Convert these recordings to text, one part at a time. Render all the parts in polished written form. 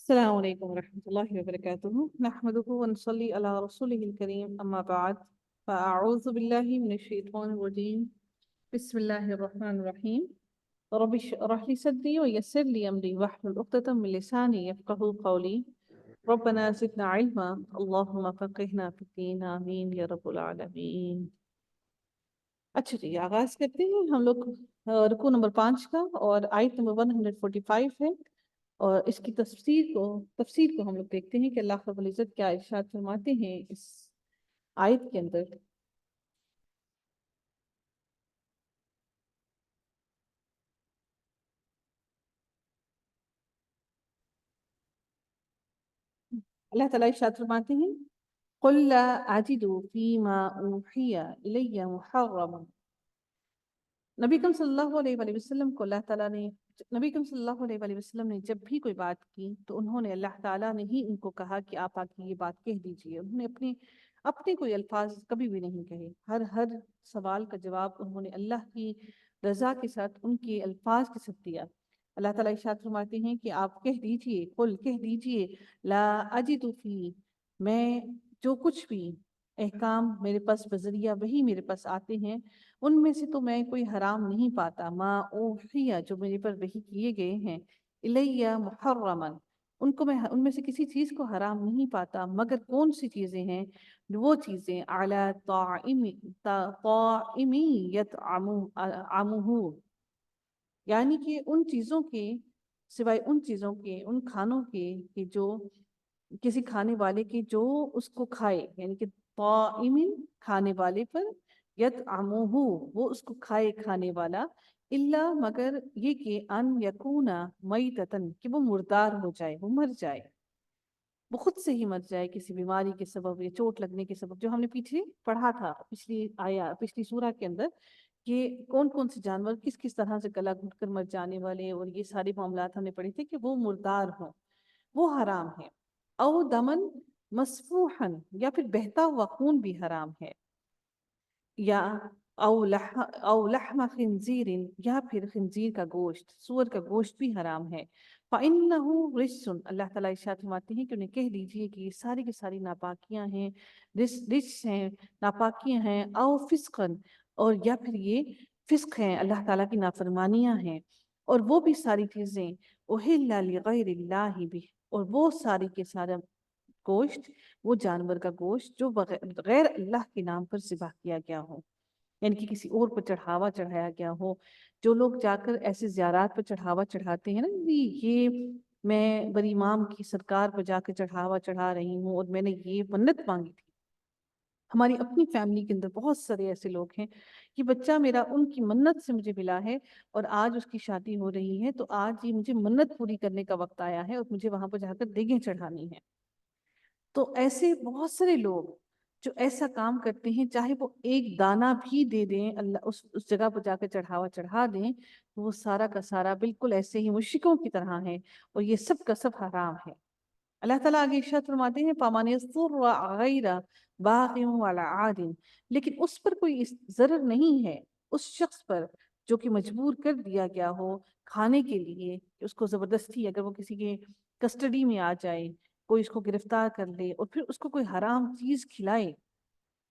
السلام عليكم ورحمة الله وبركاته. نحمده ونصلي على رسوله الكريم، أما بعد، فأعوذ بالله من الشيطان الرجيم. بسم الله الرحمن الرحيم. رب اشرح لي صدري ويسر لي أمري واحلل عقدة من لساني يفقهوا قولي. ربنا زدنا علما، اللهم فقهنا في الدين، آمين يا رب العالمين. اچھا جی، آغاز کرتے ہیں ہم لوگ رکوع نمبر 5 کا، اور آیت نمبر 145 ہے، اور اس کی تفسیر کو ہم لوگ دیکھتے ہیں کہ اللہ رب العزت کیا ارشاد فرماتے ہیں اس آیت کے اندر۔ اللہ تعالیٰ ارشاد فرماتے ہیں قُلْ لَا أَجِدُ فِي مَا أُوحِيَ إِلَيَّ مُحَرَّمًا۔ نبی کریم صلی اللہ علیہ وآلہ وسلم کو اللہ تعالیٰ نے نبی کریم صلی اللہ علیہ وآلہ وسلم نے جب بھی کوئی بات کی تو انہوں نے اللہ تعالیٰ نے ہی ان کو کہا کہ آپ آ کے یہ بات کہہ دیجئے۔ انہوں نے اپنے کوئی الفاظ کبھی بھی نہیں کہے۔ ہر سوال کا جواب انہوں نے اللہ کی رضا کے ساتھ، ان کے الفاظ کے ساتھ دیا۔ اللہ تعالیٰ ارشاد فرماتے ہیں کہ آپ کہہ دیجئے، قل کہہ دیجئے، لا اجد فی، میں جو کچھ بھی احکام میرے پاس بذریعہ وہی میرے پاس آتے ہیں، ان میں سے تو میں کوئی حرام نہیں پاتا، ما اوحیہ، جو میرے پر وحی کیے گئے ہیں، الیہ محرما، ان میں سے کسی چیز کو حرام نہیں پاتا، مگر کون سی چیزیں ہیں؟ وہ چیزیں علی طاعم یطعمہ، یعنی کہ ان چیزوں کے سوائے، ان چیزوں کے، ان کھانوں کے کہ جو کسی کھانے والے کے جو اس کو کھائے، یعنی کہ طاعم، کھانے والے پر، یطعمہ، وہ اس کو کھائے، کھانے والا، الا، مگر یہ کہ ان یکون میتتن، کہ وہ مردار ہو جائے، وہ مر جائے، وہ خود سے ہی مر جائے کسی بیماری کے سبب یا چوٹ لگنے کے سبب، جو ہم نے پیچھے پڑھا تھا پچھلی سورہ کے اندر، کہ کون کون سے جانور کس کس طرح سے گلا گھٹ کر مر جانے والے، اور یہ سارے معاملات ہم نے پڑھے تھے کہ وہ مردار ہوں، وہ حرام ہے۔ او دمن مسفوحن، یا پھر بہتا ہوا خون بھی حرام ہے، یا او لحم خنزیر، یا پھر خنزیر کا گوشت، سور کا گوشت بھی حرام ہے۔ فَإِنَّهُ رِجْسٌ، اللہ تعالیٰ ارشاد فرماتے ہیں کہ انہیں کہہ دیجئے کہ یہ ساری کی ساری ناپاکیاں ہیں، رجس ہیں، ناپاکیاں ہیں، او فسقن، اور یا پھر یہ فسق ہیں، اللہ تعالیٰ کی نافرمانیاں ہیں، اور وہ بھی ساری چیزیں اُحِلَّ لِغَيْرِ اللَّهِ بِهِ، اور وہ ساری کے سارا گوشت، وہ جانور کا گوشت جو غیر اللہ کے نام پر ذبح کیا گیا ہو، یعنی کہ کسی اور پر چڑھاوا چڑھایا گیا ہو۔ جو لوگ جا کر ایسے زیارات پر چڑھاوا چڑھاتے ہیں نا، یہ میں بڑی امام کی سرکار پر جا کے چڑھاوا چڑھا رہی ہوں، اور میں نے یہ منت مانگی تھی۔ ہماری اپنی فیملی کے اندر بہت سارے ایسے لوگ ہیں کہ بچہ میرا ان کی منت سے مجھے ملا ہے، اور آج اس کی شادی ہو رہی ہے، تو آج یہ مجھے منت پوری کرنے کا وقت آیا ہے، اور مجھے وہاں پر جا کر دیگیں چڑھانی ہے۔ تو ایسے بہت سارے لوگ جو ایسا کام کرتے ہیں، چاہے وہ ایک دانہ بھی دے دیں، اللہ اس جگہ پر جا کے چڑھاوا چڑھا دیں، تو وہ سارا کا سارا بالکل ایسے ہی مشرکوں کی طرح ہے، اور یہ سب کا سب حرام ہے۔ اللہ تعالیٰ آگے ارشاد فرماتے ہیں فَمَنِ اضْطُرَّ غَيْرَ بَاغٍ وَلَا عَادٍ، لیکن اس پر کوئی ضرر نہیں ہے، اس شخص پر جو کہ مجبور کر دیا گیا ہو کھانے کے لیے، کہ اس کو زبردستی، اگر وہ کسی کے کسٹڈی میں آ جائے، کوئی اس کو گرفتار کر لے اور پھر اس کو کوئی حرام چیز کھلائے،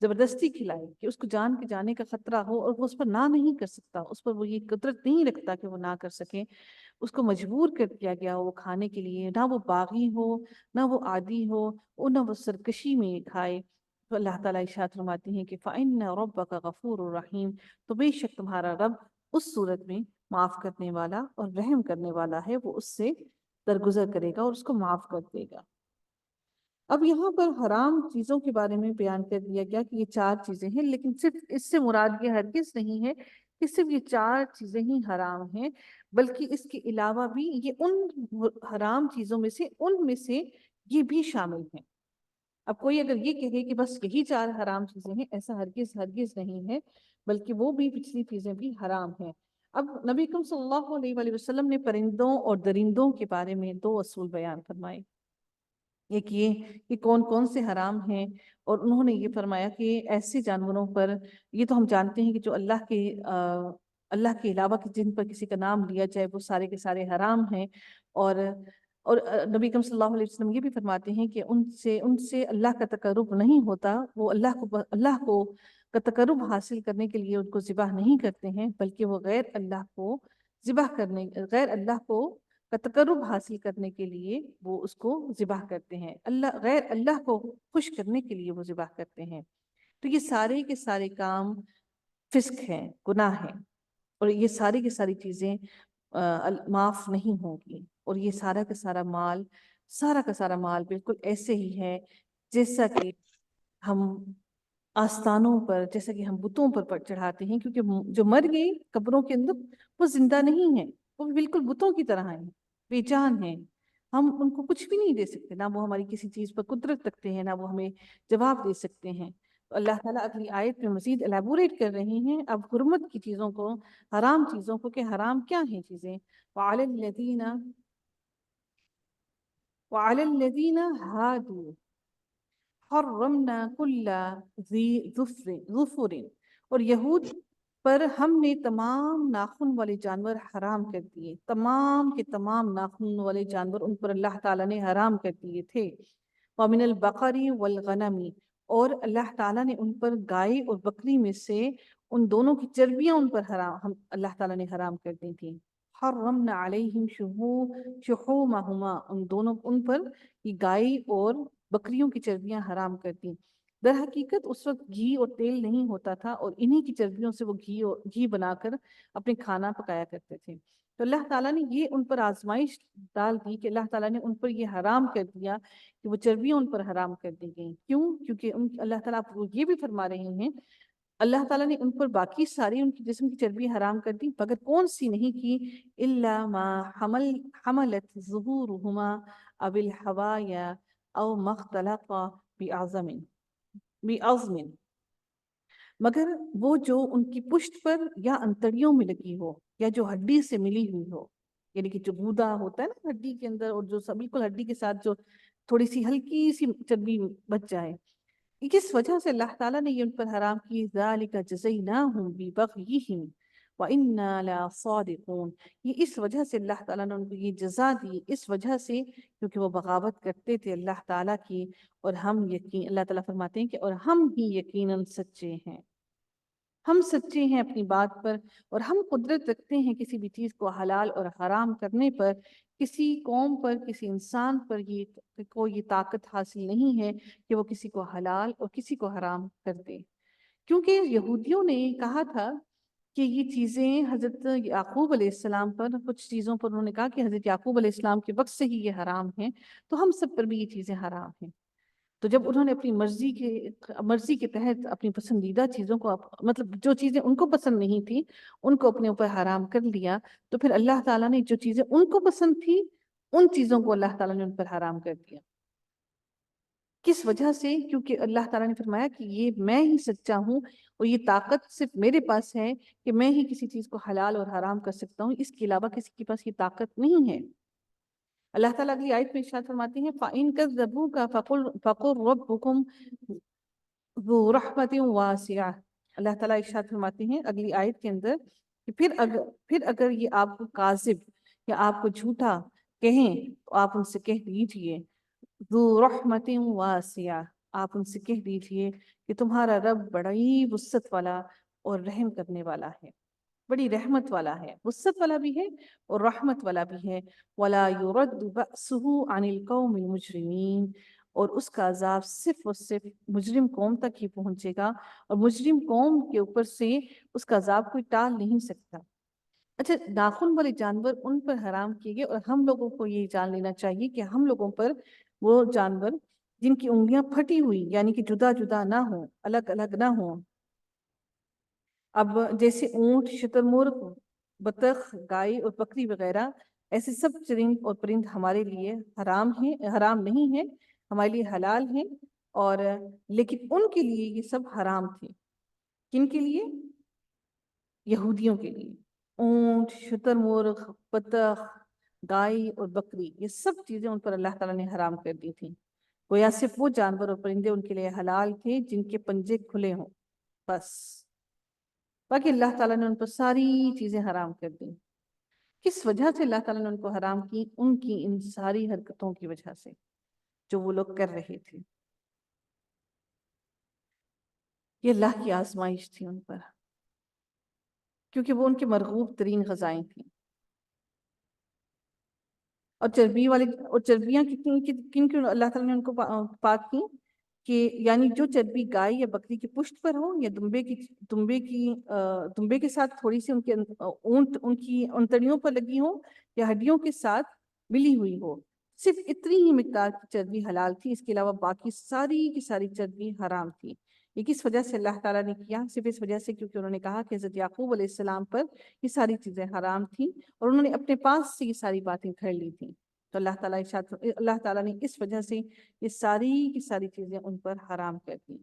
زبردستی کھلائے، کہ اس کو جان کے جانے کا خطرہ ہو، اور وہ اس پر نہ نہیں کر سکتا، اس پر وہ یہ قدرت نہیں رکھتا کہ وہ نہ کر سکے، اس کو مجبور کر دیا گیا ہو وہ کھانے کے لیے، نہ وہ باغی ہو، نہ وہ عادی ہو، اور نہ وہ سرکشی میں کھائے، تو اللہ تعالیٰ ارشاد فرماتے ہیں کہ فَإِنَّ رَبَّكَ غَفُورٌ رَحِيمٌ، تو بے شک تمہارا رب اس صورت میں معاف کرنے والا اور رحم کرنے والا ہے، وہ اس سے درگزر کرے گا اور اس کو معاف کر دے گا۔ اب یہاں پر حرام چیزوں کے بارے میں بیان کر دیا گیا کہ یہ 4 چیزیں ہیں، لیکن صرف اس سے مراد یہ ہرگز نہیں ہے کہ صرف یہ 4 چیزیں ہی حرام ہیں، بلکہ اس کے علاوہ بھی یہ ان حرام چیزوں میں سے یہ بھی شامل ہیں۔ اب کوئی اگر یہ کہے کہ بس یہی 4 حرام چیزیں ہیں، ایسا ہرگز نہیں ہے، بلکہ وہ بھی پچھلی چیزیں بھی حرام ہیں۔ اب نبی کریم صلی اللہ علیہ وآلہ وسلم نے پرندوں اور درندوں کے بارے میں 2 اصول بیان فرمائے، ایک یہ کہ کون کون سے حرام ہیں، اور انہوں نے یہ فرمایا کہ ایسے جانوروں پر، یہ تو ہم جانتے ہیں کہ جو اللہ کے علاوہ جن پر کسی کا نام لیا جائے وہ سارے کے سارے حرام ہیں، اور اور نبی اکرم صلی اللہ علیہ وسلم یہ بھی فرماتے ہیں کہ ان سے اللہ کا تقرب نہیں ہوتا، وہ اللہ کو کا تقرب حاصل کرنے کے لیے ان کو ذبح نہیں کرتے ہیں، بلکہ وہ غیر اللہ کو کا تقرب حاصل کرنے کے لیے وہ اس کو ذبح کرتے ہیں، غیر اللہ کو خوش کرنے کے لیے وہ ذبح کرتے ہیں۔ تو یہ سارے کے سارے کام فسق ہیں، گناہ ہیں، اور یہ ساری کی ساری چیزیں معاف نہیں ہوں گی، اور یہ سارا کا سارا مال بالکل ایسے ہی ہے جیسا کہ ہم آستانوں پر، جیسا کہ ہم بتوں پر چڑھاتے ہیں، کیونکہ جو مر گئے قبروں کے اندر وہ زندہ نہیں ہیں، وہ بالکل بتوں کی طرح ہیں، بے جان ہیں، ہم ان کو کچھ بھی نہیں دے سکتے، نہ وہ ہماری کسی چیز پر قدرت رکھتے ہیں، نہ وہ ہمیں جواب دے سکتے ہیں۔ تو اللہ تعالیٰ اگلی آیت میں مزید الیبوریٹ کر رہے ہیں اب حرمت کی چیزوں کو، حرام چیزوں کو، کہ حرام کیا ہیں چیزیں۔ وَعَلَى الَّذِينَ هَادُوا حَرَّمْنَا كُلَّ ذِي ظُفُرٍ، اور یہود پر ہم نے تمام ناخن والے جانور حرام کر دیے، تمام کے تمام ناخن والے جانور ان پر اللہ تعالیٰ نے حرام کر دیے تھے۔ وَمِنَ الْبَقَرِ وَالْغَنَمِ، اور اللہ تعالیٰ نے ان پر گائے اور بکری میں سے ان دونوں کی چربیاں ان پر اللہ تعالیٰ نے حرام کر دی تھیں۔ حرمنا علیہم شحومہما، ان پر یہ گائے اور بکریوں کی چربیاں حرام کر دیں۔ در حقیقت اس وقت گھی اور تیل نہیں ہوتا تھا، اور انہی کی چربیوں سے وہ گھی بنا کر اپنے کھانا پکایا کرتے تھے۔ تو اللہ تعالیٰ نے یہ ان پر آزمائش ڈال دی کہ اللہ تعالیٰ نے ان پر یہ حرام کر دیا کہ وہ چربیاں ان پر حرام کر دی گئیں۔ کیوں؟ کیونکہ اللہ تعالیٰ یہ بھی فرما رہے ہیں، اللہ تعالیٰ نے ان پر باقی ساری ان کی جسم کی چربی حرام کر دی، مگر کون سی نہیں کی؟ الا ما حملت ظہورہما او الحوایا او مختلط بعظم، مگر وہ جو ان کی پشت پر یا انتڑیوں میں لگی ہو، یا جو ہڈی سے ملی ہوئی ہو، یعنی کہ جو گودا ہوتا ہے نا ہڈی کے اندر، اور جو بالکل ہڈی کے ساتھ جو تھوڑی سی ہلکی سی چربی بچ جائے، کس وجہ سے اللہ تعالیٰ نے یہ ان پر حرام کی؟ ذَلِكَ جَزَيْنَاهُمْ بِبَغْيِهِمْ وَإِنَّا لَصَادِقُونَ، یہ اس وجہ سے اللہ تعالیٰ نے ان کو یہ جزا دی، اس وجہ سے کیونکہ وہ بغاوت کرتے تھے اللہ تعالیٰ کی، اور اللہ تعالیٰ فرماتے ہیں کہ اور ہم ہی یقیناً سچے ہیں، ہم سچے ہیں اپنی بات پر، اور ہم قدرت رکھتے ہیں کسی بھی چیز کو حلال اور حرام کرنے پر۔ کسی قوم پر، کسی انسان پر یہ طاقت حاصل نہیں ہے کہ وہ کسی کو حلال اور کسی کو حرام کر دے، کیونکہ یہودیوں نے کہا تھا کہ یہ چیزیں حضرت یعقوب علیہ السلام پر، کچھ چیزوں پر انہوں نے کہا کہ حضرت یعقوب علیہ السلام کے وقت سے ہی یہ حرام ہیں، تو ہم سب پر بھی یہ چیزیں حرام ہیں۔ تو جب انہوں نے اپنی مرضی کے تحت اپنی پسندیدہ چیزوں کو، مطلب جو چیزیں ان کو پسند نہیں تھی ان کو اپنے اوپر حرام کر لیا، تو پھر اللہ تعالیٰ نے جو چیزیں ان کو پسند تھی ان چیزوں کو اللہ تعالیٰ نے ان پر حرام کر دیا۔ کس وجہ سے؟ کیونکہ اللہ تعالیٰ نے فرمایا کہ یہ میں ہی سچا ہوں، اور یہ طاقت صرف میرے پاس ہے کہ میں ہی کسی چیز کو حلال اور حرام کر سکتا ہوں، اس کے علاوہ کسی کے پاس یہ طاقت نہیں ہے۔ اللہ تعالیٰ اگلی آیت میں ارشاد فرماتے ہیں فَإِن كَذَّبُوكَ فَقُلْ رَبُّكُمْ ذُو رَحْمَةٍ وَاسِعَةٍ، اللہ تعالیٰ ارشاد فرماتے ہیں اگلی آیت کے اندر کہ پھر اگر یہ آپ کو کاذب یا آپ کو جھوٹا کہیں تو آپ ان سے کہہ دیجئے ذو رحمت واسعہ، آپ ان سے کہہ دیجئے کہ تمہارا رب بڑا ہی وسعت والا اور رحم کرنے والا ہے، بڑی رحمت والا ہے، وسعت والا بھی ہے اور رحمت والا بھی ہے۔ وَلَا يُرَدُّ بَأْسُهُ عَنِ الْقَوْمِ الْمُجْرِمِينَ، اور اس کا عذاب صرف اور صرف مجرم قوم تک ہی پہنچے گا، اور مجرم قوم کے اوپر سے اس کا عذاب کوئی ٹال نہیں سکتا۔ اچھا، ناخن والے جانور ان پر حرام کیے گئے، اور ہم لوگوں کو یہ جان لینا چاہیے کہ ہم لوگوں پر وہ جانور جن کی انگلیاں پھٹی ہوئی، یعنی کہ جدا جدا نہ ہوں، الگ الگ نہ ہوں، اب جیسے اونٹ، شتر مرغ، بطخ، گائے اور بکری وغیرہ، ایسے سب چرند اور پرند ہمارے لیے حرام نہیں ہیں، ہمارے لیے حلال ہیں، اور لیکن ان کے لیے یہ سب حرام تھے۔ کن کے لیے؟ یہودیوں کے لیے۔ اونٹ، شتر مرغ، بطخ، گائے اور بکری، یہ سب چیزیں ان پر اللہ تعالیٰ نے حرام کر دی تھیں، گویا صرف وہ جانور اور پرندے ان کے لیے حلال تھے جن کے پنجے کھلے ہوں، بس باقی اللہ تعالیٰ نے ان پر ساری چیزیں حرام کر دیں۔ کس وجہ سے اللہ تعالیٰ نے ان کو حرام کی؟ ان کی ان ساری حرکتوں کی وجہ سے جو وہ لوگ کر رہے تھے. یہ اللہ کی آزمائش تھی ان پر، کیونکہ وہ ان کی مرغوب ترین غذائیں تھیں. اور چربی والی، اور چربیاں کن کن اللہ تعالیٰ نے ان کو پاک کی کہ یعنی جو چربی گائے یا بکری کی پشت پر ہو یا دمبے کے ساتھ تھوڑی سی ان کے اونٹ ان کی انتڑیوں پر لگی ہو یا ہڈیوں کے ساتھ ملی ہوئی ہو، صرف اتنی ہی مقدار کی چربی حلال تھی، اس کے علاوہ باقی ساری کی ساری چربی حرام تھی. یہ کس وجہ سے اللہ تعالیٰ نے کیا؟ صرف اس وجہ سے کیونکہ انہوں نے کہا کہ حضرت یعقوب علیہ السلام پر یہ ساری چیزیں حرام تھیں اور انہوں نے اپنے پاس سے یہ ساری باتیں گھڑ لی تھیں. تو اللہ تعالیٰ نے اس وجہ سے یہ ساری کی ساری چیزیں ان پر حرام کر دیں.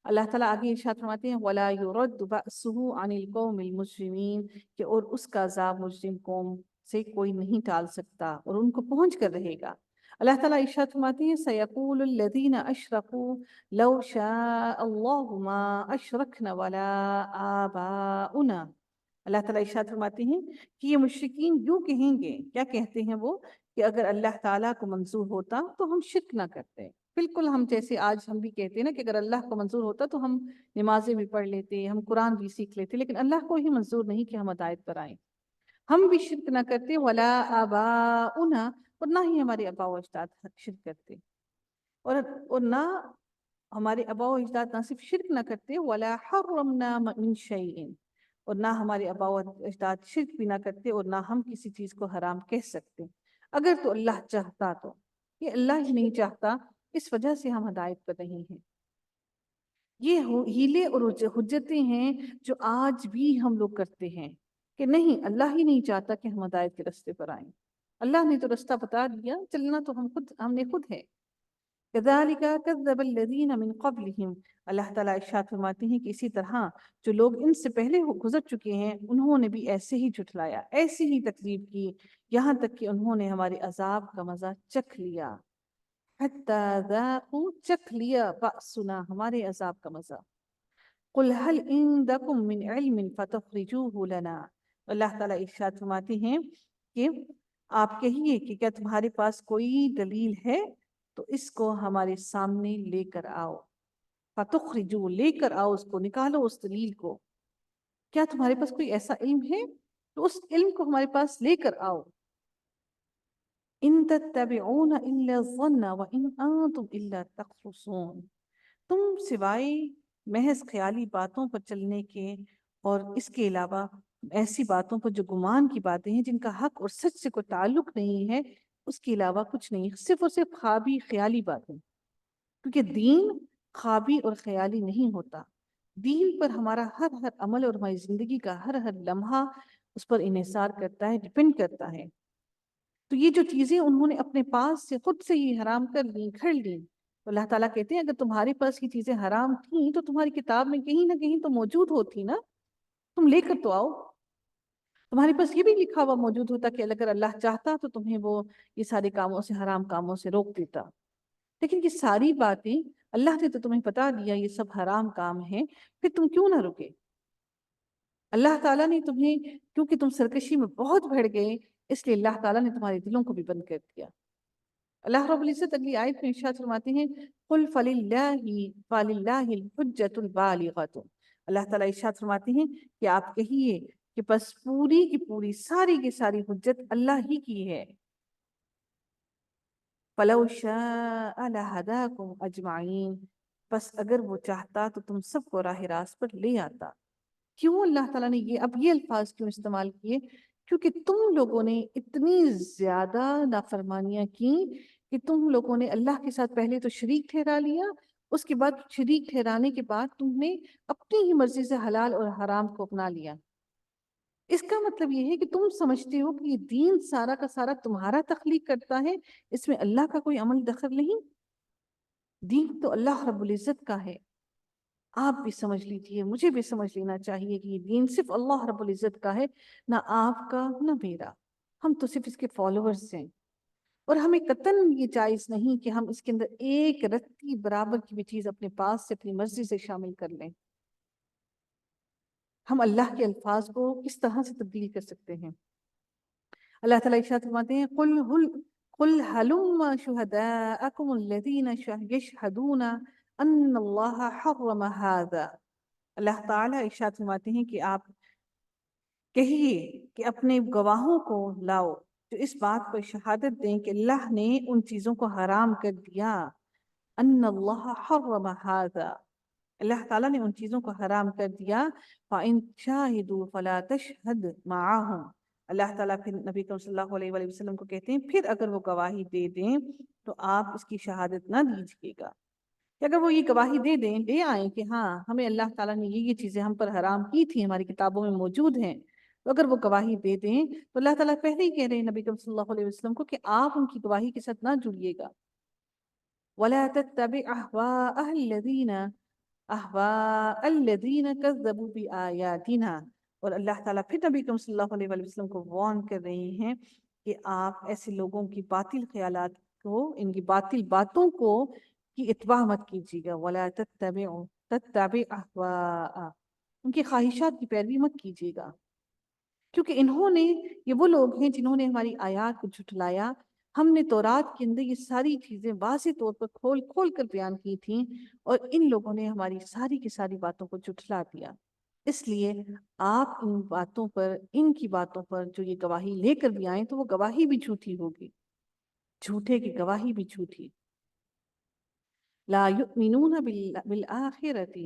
اللہ تعالیٰ آگے ارشاد فرماتے ہیں وَلَا يُرَدُّ بَأْسُهُ عَنِ الْقَوْمِ الْمُجْرِمِينَ کہ اور اس کا عذاب مجرم قوم سے کوئی نہیں ٹال سکتا اور ان کو پہنچ کر رہے گا. اللہ تعالیٰ ارشاد فرماتے ہیں سَيَقُولُ الَّذِينَ أَشْرَكُوا لَوْ شَاءَ اللَّهُ مَا أَشْرَكْنَا وَلَا آبَاؤُنَا. اللہ تعالیٰ ارشاد فرماتے ہیں کہ یہ مشرکین یوں کہیں گے، کیا کہتے ہیں وہ، کہ اگر اللہ تعالیٰ کو منظور ہوتا تو ہم شرک نہ کرتے. بالکل ہم جیسے آج ہم بھی کہتے ہیں نا کہ اگر اللہ کو منظور ہوتا تو ہم نمازیں بھی پڑھ لیتے، ہم قرآن بھی سیکھ لیتے، لیکن اللہ کو ہی منظور نہیں کہ ہم ہدایت پر آئیں. ہم بھی شرک نہ کرتے ولا آباؤنا اور نہ ہی ہمارے آباء و اجداد شرک کرتے، اور نہ ہمارے آباء و اجداد نہ صرف شرک نہ کرتے ولا حرمنا من شیء اور نہ ہمارے آباء و اجداد شرک بھی نہ کرتے اور نہ ہم کسی چیز کو حرام کہہ سکتے اگر تو اللہ چاہتا. تو یہ اللہ ہی نہیں چاہتا، اس وجہ سے ہم ہدایت پر نہیں ہیں. یہ ہیلے اور حجتیں ہیں جو آج بھی ہم لوگ کرتے ہیں کہ نہیں اللہ ہی نہیں چاہتا کہ ہم ہدایت کے راستے پر آئیں. اللہ نے تو رستہ بتا دیا، چلنا تو ہم نے خود ہے. كَذَلِكَ كَذَّبَ الَّذِينَ مِن قَبْلِهِمْ اللہ تعالیٰ ارشاد فرماتے ہیں کہ اسی طرح جو لوگ ان سے پہلے گزر چکے ہیں انہوں نے بھی ایسے ہی جھٹلایا، ایسی ہی تکذیب کی، یہاں تک کہ انہوں نے ہمارے عذاب کا مزہ چکھ لیا. حَتَّى ذَاقُوا چکھ لیا بَأْسُنَا ہمارے عذاب کا مزہ. قُلْ هَلْ عِنْدَكُمْ مِنْ عِلْمٍ فَتَخْرِجُوهُ لَنَا اللہ تعالیٰ ارشاد فرماتے ہیں کہ آپ کہیے کہ کیا تمہارے پاس کوئی دلیل ہے تو اس کو ہمارے سامنے لے کر آؤ. فَتُخْرِجُوا لے کر آؤ، اس کو نکالو، اس دلیل کو. کیا تمہارے پاس کوئی ایسا علم ہے تو اس علم کو ہمارے پاس لے کر آؤ. إِن تَتَّبِعُونَ إِلَّا الظَّنَّ وَإِنْ أَنْتُمْ إِلَّا تَخْرُصُونَ تم سوائے محض خیالی باتوں پر چلنے کے اور اس کے علاوہ ایسی باتوں پر جو گمان کی باتیں ہیں جن کا حق اور سچ سے کوئی تعلق نہیں ہے، اس کے علاوہ کچھ نہیں، صرف اور صرف خوابی خیالی باتیں. کیونکہ دین خوابی اور خیالی نہیں ہوتا. دین پر ہمارا ہر عمل اور ہماری زندگی کا ہر لمحہ اس پر انحصار کرتا ہے، ڈپینڈ کرتا ہے. تو یہ جو چیزیں انہوں نے اپنے پاس سے خود سے ہی حرام کر لی، گھڑ لی. تو اللہ تعالیٰ کہتے ہیں اگر تمہارے پاس یہ چیزیں حرام تھیں تو تمہاری کتاب میں کہیں نہ کہیں تو موجود ہوتی نا، تم لے کر تو آؤ. تمہارے پاس یہ بھی لکھا ہوا موجود ہوتا کہ اگر اللہ چاہتا تو تمہیں وہ یہ سارے کاموں سے، حرام کاموں سے روک دیتا. لیکن یہ ساری باتیں اللہ نے تو تمہیں بتا دیا یہ سب حرام کام ہیں، پھر تم کیوں نہ رکے؟ اللہ تعالیٰ نے تمہیں، کیونکہ تم سرکشی میں بہت بڑھ گئے، اس لیے اللہ تعالیٰ نے تمہارے دلوں کو بھی بند کر دیا. اللہ رب العزت اگلی آیت میں ارشاد فرماتے ہیں قُلْ فَلِلَّهِ الْحُجَّةُ الْبَالِغَةُ اللہ تعالیٰ ارشاد فرماتے ہیں کہ آپ کہیے کہ بس پوری کی پوری، ساری کی ساری حجت اللہ ہی کی ہے. فَلَوْ شَاءَ لَهَدَاكُمْ أَجْمَعِينَ بس اگر وہ چاہتا تو تم سب کو راہ راست پر لے آتا. کیوں اللہ تعالیٰ نے یہ الفاظ کیوں استعمال کیے؟ کیونکہ تم لوگوں نے اتنی زیادہ نافرمانیاں کی کہ تم لوگوں نے اللہ کے ساتھ پہلے تو شریک ٹھہرا لیا، اس کے بعد شریک ٹھہرانے کے بعد تم نے اپنی ہی مرضی سے حلال اور حرام کو اپنا لیا. اس کا مطلب یہ ہے کہ تم سمجھتے ہو کہ یہ دین سارا کا سارا تمہارا تخلیق کرتا ہے، اس میں اللہ کا کوئی عمل دخل نہیں. دین تو اللہ رب العزت کا ہے. آپ بھی سمجھ لیجیے، مجھے بھی سمجھ لینا چاہیے کہ یہ دین صرف اللہ رب العزت کا ہے، نہ آپ کا نہ میرا. ہم تو صرف اس کے فالوورز ہیں اور ہمیں قطعاً یہ جائز نہیں کہ ہم اس کے اندر ایک رتی برابر کی بھی چیز اپنے پاس سے اپنی مرضی سے شامل کر لیں. ہم اللہ کے الفاظ کو کس طرح سے تبدیل کر سکتے ہیں؟ اللہ تعالیٰ ارشاد فرماتے ہیں قل هلم شهداءكم الذين يشهدون ان اللہ حرم هذا۔ اللہ تعالیٰ ارشاد فرماتے ہیں کہ آپ کہیے کہ اپنے گواہوں کو لاؤ جو اس بات پر شہادت دیں کہ اللہ نے ان چیزوں کو حرام کر دیا، ان اللہ حرم هذا، اللہ تعالیٰ نے ان چیزوں کو حرام کر دیا، فَإِن شَاهِدُوا فَلَا تَشْهَدْ مَعَهُمْ، اللہ تعالیٰ پھر نبی کریم صلی اللہ علیہ وآلہ وسلم کو کہتے ہیں پھر اگر وہ گواہی دے دیں تو آپ اس کی شہادت نہ دیجیے گا، کہ اگر وہ یہ گواہی دے دیں، لے آئیں کہ ہاں ہمیں اللہ تعالیٰ نے یہ چیزیں ہم پر حرام کی تھی، ہماری کتابوں میں موجود ہیں، تو اگر وہ گواہی دے دیں تو اللہ تعالیٰ پہلے ہی کہہ رہے ہیں نبی کریم صلی اللہ علیہ وسلم کو کہ آپ ان کی گواہی کے ساتھ نہ جڑیے گا۔ وَلَا تَتَّبِعْ أَهْوَاءَ الَّذِينَ كَذَّبُوا بِآيَاتِنَا، اور اللہ تعالیٰ پھر نبی کریم صلی اللہ علیہ وآلہ وسلم کو وارن کر رہے ہیں کہ آپ ایسے لوگوں کی باطل خیالات کو، ان کی باطل باتوں کو کی اتباع مت کیجیے گا۔ وَلَا تَتَّبِعْ أَهْوَاءَ، ان کی خواہشات کی پیروی مت کیجیے گا، کیونکہ انہوں نے، یہ وہ لوگ ہیں جنہوں نے ہماری آیات کو جھٹلایا۔ ہم نے تورات کے اندر یہ ساری چیزیں واضح طور پر کھول کھول کر بیان کی تھیں، اور ان لوگوں نے ہماری ساری کی ساری باتوں کو جھٹلا دیا۔ اس لیے آپ ان باتوں پر، ان کی باتوں پر جو یہ گواہی لے کر بھی آئیں تو وہ گواہی بھی جھوٹی ہوگی، جھوٹے کی گواہی بھی جھوٹی۔ لا یؤمنون بالآخرۃ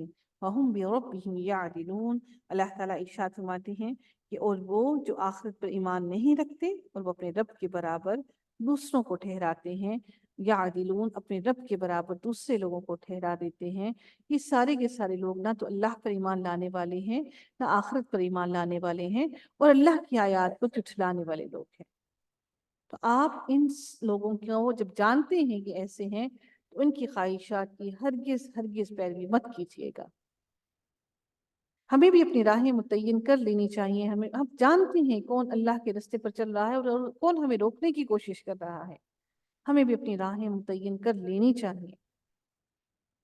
وهم بربهم یعدلون، اللہ تعالیٰ ارشاد فرماتے ہیں کہ اور وہ جو آخرت پر ایمان نہیں رکھتے اور وہ اپنے رب کے برابر دوسروں کو ٹھہراتے ہیں، یعدلون اپنے رب کے برابر دوسرے لوگوں کو ٹھہرا دیتے ہیں، یہ سارے کے سارے لوگ نہ تو اللہ پر ایمان لانے والے ہیں، نہ آخرت پر ایمان لانے والے ہیں، اور اللہ کی آیات کو جھٹلانے والے لوگ ہیں۔ تو آپ ان لوگوں کو جب جانتے ہیں کہ ایسے ہیں تو ان کی خواہشات کی ہرگز ہرگز پیروی مت کیجیے گا۔ ہمیں بھی اپنی راہیں متعین کر لینی چاہیے، ہم جانتے ہیں کون اللہ کے رستے پر چل رہا ہے اور کون ہمیں روکنے کی کوشش کر رہا ہے، ہمیں بھی اپنی راہیں متعین کر لینی چاہیے۔